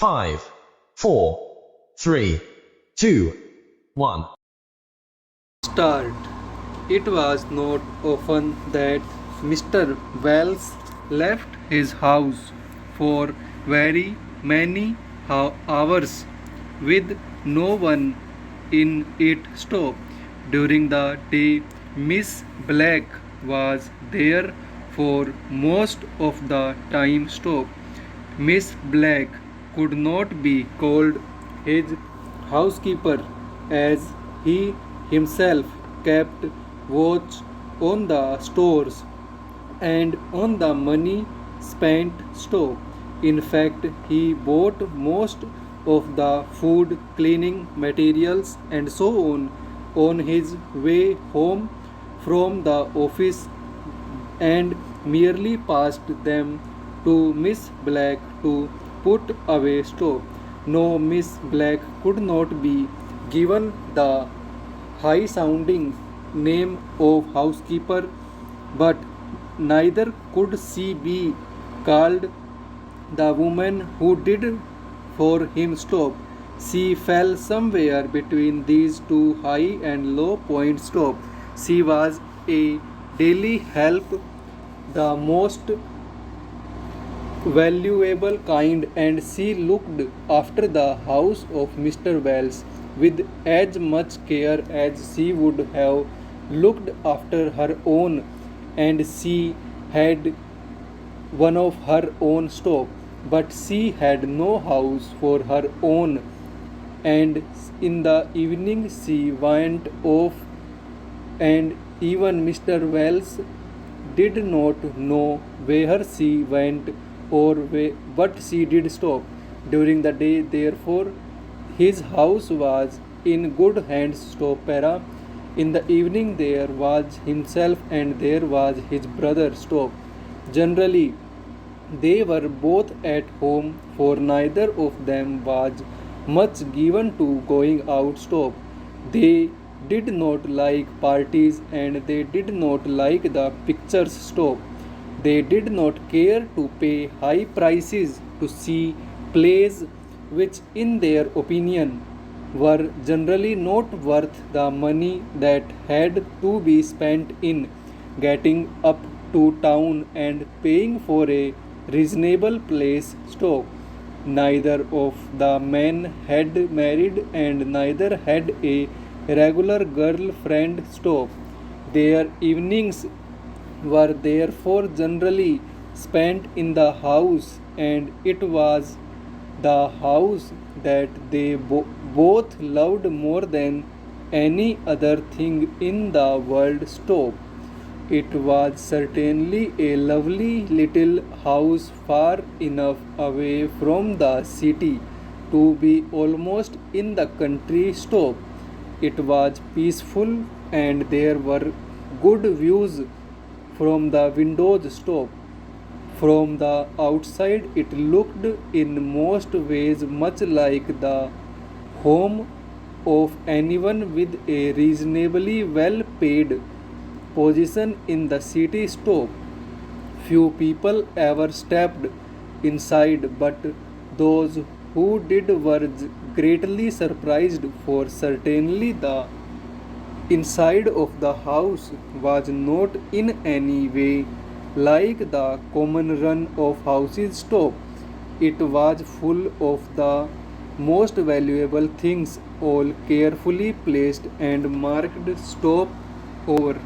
5, 4, 3, 2, 1. Start. It was not often that Mr. Wells left his house for very many hours with no one in it stop. During the day, Miss Black was there for most of the time stop. Miss Black could not be called his housekeeper as he himself kept watch on the stores and on the money spent store. In fact, he bought most of the food, cleaning materials, and so on his way home from the office and merely passed them to Miss Black to put away store. No, Miss Black could not be given the high sounding name of housekeeper, but neither could she be called the woman who did for him stop. She fell somewhere between these two high and low points stop. She was a daily help, the most valuable kind, and she looked after the house of Mr. Wells with as much care as she would have looked after her own, and she had one of her own stock, but she had no house for her own, and in the evening she went off, and even Mr. Wells did not know where she went or what she did stop. During the day, therefore, his house was in good hands. Stop para. In the evening, there was himself and there was his brother. Stop. Generally, they were both at home, for neither of them was much given to going out. Stop. They did not like parties and they did not like the pictures. Stop. They did not care to pay high prices to see plays which, in their opinion, were generally not worth the money that had to be spent in getting up to town and paying for a reasonable place stock. Neither of the men had married and neither had a regular girl friend stop. Their evenings were therefore generally spent in the house, and it was the house that they both loved more than any other thing in the world. Stop. It was certainly a lovely little house, far enough away from the city to be almost in the country. Stop. It was peaceful and there were good views from the windows. Stop. From the outside, it looked in most ways much like the home of anyone with a reasonably well paid position in the city. Stop. Few people ever stepped inside, but those who did were greatly surprised, for certainly the inside of the house was not in any way like the common run of houses. Stop. It was full of the most valuable things, all carefully placed and marked. Stop. Over.